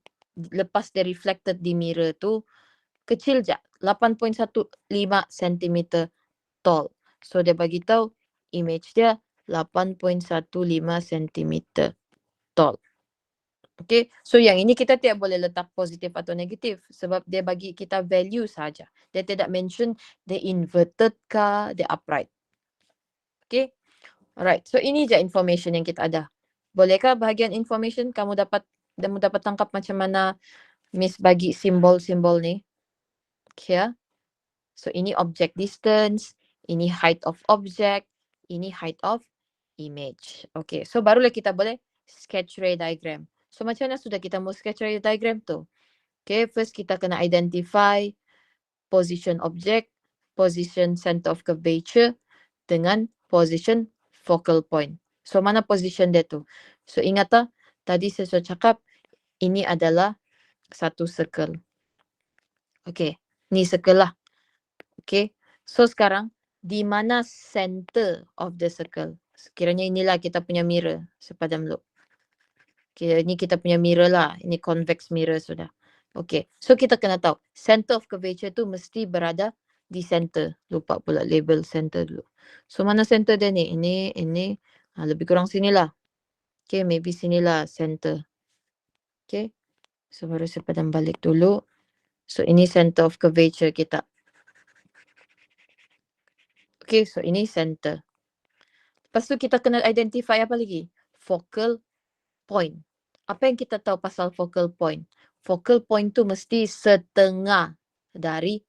lepas dia reflected di mirror tu kecil je, 8.15 sentimeter tall. So dia bagi tahu image dia 8.15 sentimeter tall. Okay, so yang ini kita tidak boleh letak positif atau negatif sebab dia bagi kita value saja. Dia tidak mention dia inverted kah, dia upright. Okay, alright. So ini je information yang kita ada. Bolehkah bahagian information kamu dapat tangkap macam mana Miss bagi simbol-simbol ni? Here. So ini object distance, ini height of object, ini height of image. Okay, so barulah kita boleh sketch ray diagram. So macam mana sudah kita mau sketch ray diagram tu? Okay, first kita kena identify position object, position center of curvature dengan position focal point. So mana position dia tu? So ingat tak, tadi saya sudah cakap ini adalah satu circle. Okay, ni circle lah. Okay, so sekarang di mana center of the circle? Sekiranya inilah kita punya mirror. Sepadam look. Okay, ini kita punya mirror lah. Ini convex mirror sudah. Okay, so kita kena tahu center of curvature tu mesti berada di center. Lupa pula label center dulu. So mana center dia ni? Ini. Lebih kurang sinilah. Okay, maybe sinilah center. Okay, so baru saya padam balik dulu. So ini center of curvature kita. Okay, so ini center. Lepas tu kita kena identify apa lagi? Focal point. Apa yang kita tahu pasal focal point? Focal point tu mesti setengah dari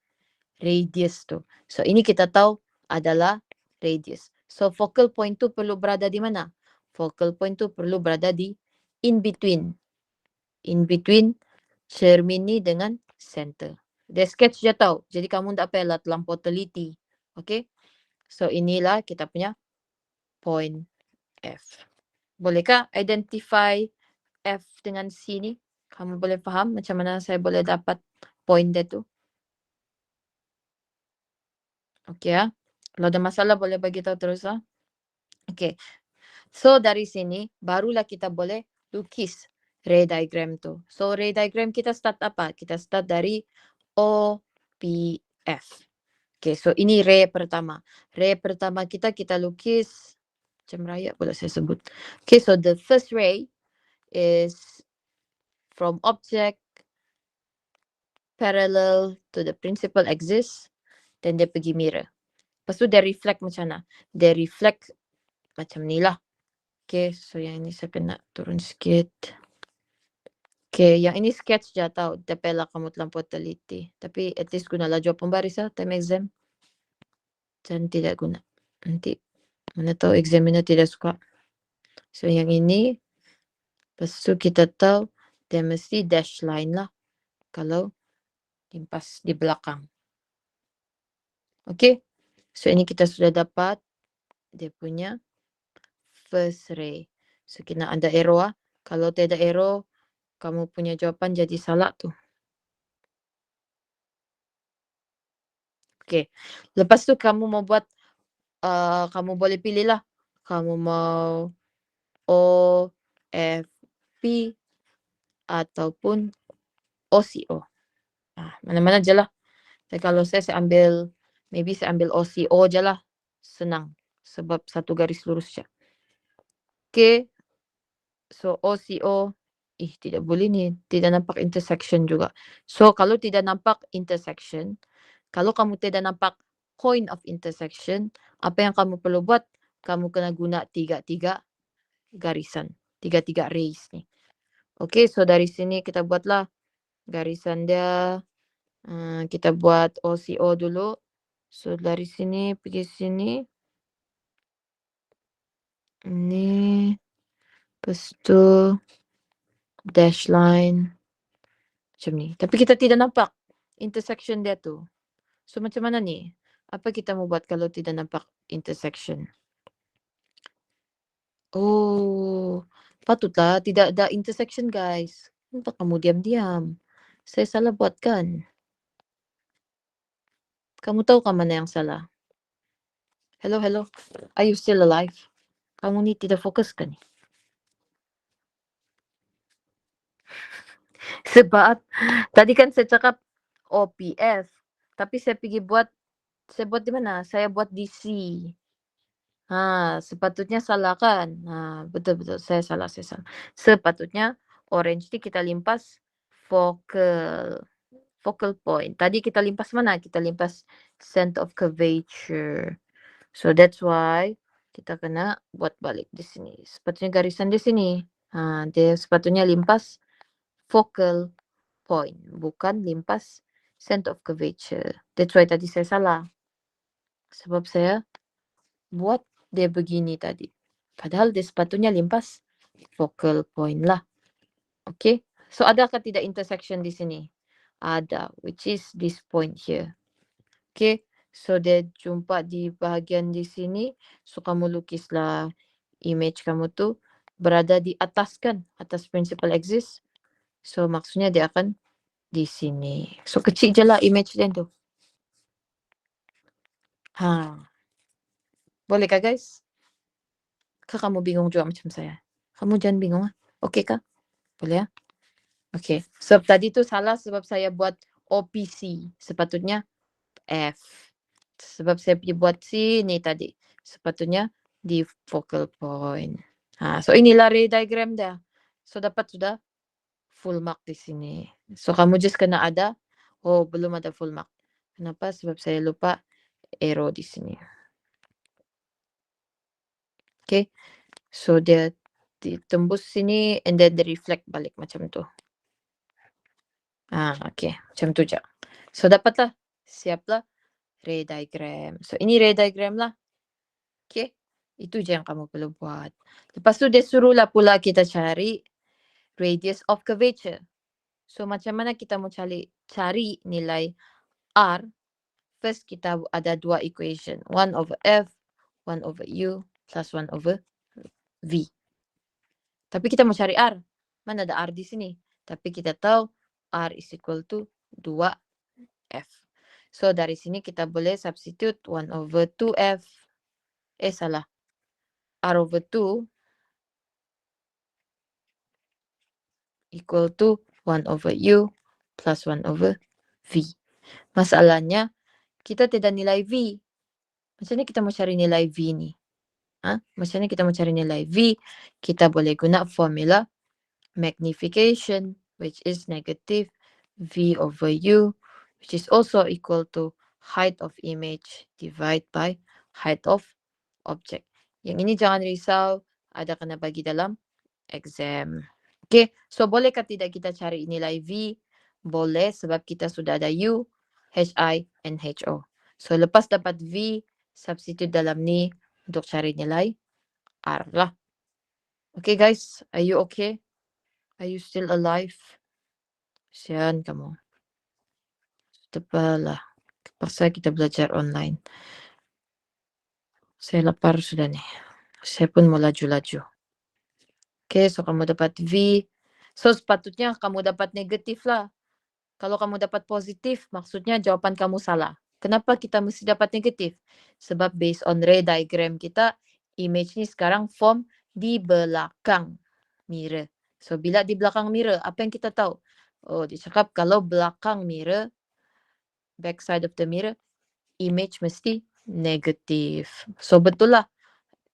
radius tu. So ini kita tahu adalah radius. So focal point tu perlu berada di mana? Focal point tu perlu berada di in between. In between cermin ni dengan center. Dia sketch je tahu. Jadi kamu tak payahlah terlampau teliti. Okay. So inilah kita punya point F. Bolehkah identify F dengan C ni? Kamu boleh faham macam mana saya boleh dapat point dia tu? Okey ya. Kalau ada masalah boleh bagi tahu terus lah. Okey. So dari sini barulah kita boleh lukis ray diagram tu. So ray diagram kita start apa? Kita start dari OPF. Okey, so ini ray pertama. Ray pertama kita lukis macam raya pula saya sebut. Okay, so the first ray is from object parallel to the principal axis, then dia pergi mirror. Lepas tu dia reflect macam mana? Dia reflect macam ni lah. Okay, so yang ini saya kena turun sikit. Okay, yang ini sketch je tau. Tak payahlah kamu terlampau teliti. Tapi at least gunalah jawapan baris lah time exam. Jangan tidak guna. Nanti mana tahu examiner tidak suka. So yang ini, lepas tu kita tahu dia mesti dash line lah. Kalau limpas di belakang. Okay. So ini kita sudah dapat dia punya first ray. So kita ada arrow lah. Kalau tidak arrow, kamu punya jawapan jadi salah tu. Okay. Lepas tu kamu mau buat, kamu boleh pilih lah. Kamu mau O, F, P ataupun OCO. Mana-mana je lah. Kalau saya ambil, maybe saya ambil OCO je lah. Senang. Sebab satu garis lurus je. Okay. So OCO, tidak boleh ni. Tidak nampak intersection juga. So kalau tidak nampak intersection, kalau kamu tidak nampak point of intersection, apa yang kamu perlu buat? Kamu kena guna 3 garisan. 3 rays ni. Okay, so dari sini kita buatlah garisan dia. Kita buat OCO dulu. So dari sini pergi sini. Ini. Lepas tu dash line. Macam ni. Tapi kita tidak nampak intersection dia tu. So macam mana ni? Apa kita mau buat kalau tidak nampak intersection? Oh, patutlah tidak ada intersection guys. Kenapa kamu diam-diam? Saya salah buat kan? Kamu tahu kan mana yang salah? Hello, hello. Are you still alive? Kamu ni tidak fokus kan? Sebab tadi kan saya cakap OPF. Tapi saya buat di mana? Saya buat di C. Sepatutnya salah kan? Betul-betul. Saya salah. Sepatutnya orange ni kita limpas focal point. Tadi kita limpas mana? Kita limpas center of curvature. So that's why kita kena buat balik di sini. Sepatutnya garisan di sini. Dia sepatutnya limpas focal point, bukan limpas center of curvature. That's why tadi saya salah. Sebab saya buat dia begini tadi. Padahal dia sepatutnya limpas focal point lah. Okay. So adakah tidak intersection di sini? Ada, which is this point here. Okay. So dia jumpa di bahagian di sini. So kamu lukislah image kamu tu berada di atas kan? Atas principal axis. So maksudnya dia akan di sini. So kecil je lah image dia tu. Boleh kah guys? Kah kamu bingung juga macam saya? Kamu jangan bingung lah. Okay kah? Boleh ya? Okay. Sebab tadi tu salah sebab saya buat OPC. Sepatutnya F. Sebab saya pergi buat C ni tadi. Sepatutnya di focal point. So inilah ray diagram dia. So dapat sudah full mark di sini. So kamu just kena ada. Oh belum ada full mark. Kenapa? Sebab saya lupa arrow di sini. Okay. So dia ditembus sini and then dia reflect balik macam tu. Okay. Macam tu je. So dapatlah. Siaplah ray diagram. So ini ray diagram lah. Okay. Itu je yang kamu perlu buat. Lepas tu dia suruhlah pula kita cari radius of curvature. So macam mana kita mau cari nilai R? First kita ada dua equation. 1 over F, 1 over U, plus 1 over V. Tapi kita mau cari R. Mana ada R di sini? Tapi kita tahu R is equal to 2F. So dari sini kita boleh substitute 1 over 2F. Salah. R over 2 equal to 1 over U plus 1 over V. Masalahnya, kita tidak nilai V. Macam mana kita mau cari nilai V ni? Macam mana kita mau cari nilai V? Kita boleh guna formula magnification, which is negative V over U, which is also equal to height of image divided by height of object. Yang ini jangan risau, ada kena bagi dalam exam. Okay, so bolehkah tidak kita cari nilai V? Boleh, sebab kita sudah ada U, HI, and HO. So lepas dapat V, substitute dalam ni untuk cari nilai R lah. Okay guys, are you okay? Are you still alive? Kasihan kamu. Tepalah. Terpaksa kita belajar online. Saya lapar sudah nih. Saya pun mau laju-laju. Okay, so kamu dapat V. So sepatutnya kamu dapat negatif lah. Kalau kamu dapat positif, maksudnya jawapan kamu salah. Kenapa kita mesti dapat negatif? Sebab based on ray diagram kita, image ni sekarang form di belakang mirror. So bila di belakang mirror, apa yang kita tahu? Oh, dia cakap kalau belakang mirror, back side of the mirror, image mesti negatif. So betul lah,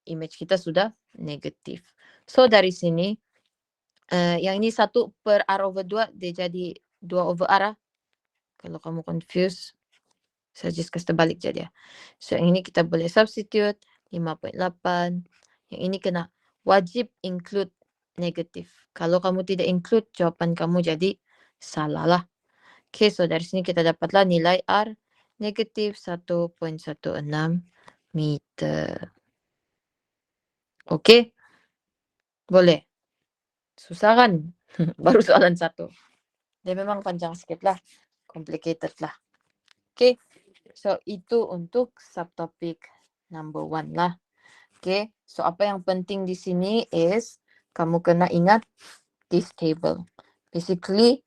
image kita sudah negatif. So dari sini, yang ini 1 per R over 2, dia jadi 2 over R. Kalau kamu confused, saya just kasih terbalik je dia. So yang ini kita boleh substitute 5.8. Yang ini kena wajib include negatif. Kalau kamu tidak include, jawapan kamu jadi salah lah. Okay, so dari sini kita dapatlah nilai R negatif 1.16 meter. Okay? Boleh? Susah kan? Baru soalan 1. Dia memang panjang sikit lah. Complicated lah. Okay? So, itu untuk subtopic number 1 lah. Okay? So, apa yang penting di sini is kamu kena ingat this table. Basically,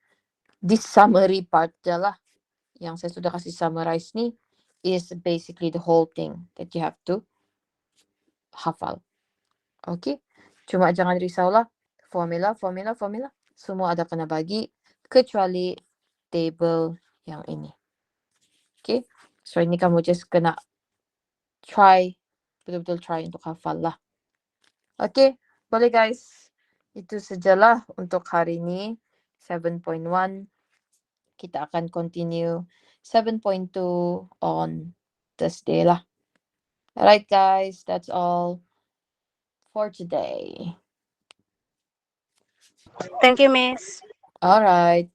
this summary part aja lah. Yang saya sudah kasih summarize nih is basically the whole thing that you have to hafal. Oke? Cuma jangan risau lah. Formula. Semua ada kena bagi. Kecuali table yang ini. Oke? So, ini kamu just kena try. Betul-betul try untuk hafal lah. Oke? Boleh guys. Itu sajalah untuk hari ini. 7.1. Kita akan continue 7.2 on Thursday lah. Alright guys, that's all for today. Thank you, Miss. Alright.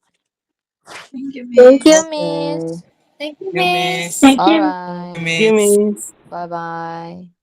Thank you, Thank you, Miss. Miss. Thank you, Miss. Thank you. Alright. Thank you, Miss. Bye-bye.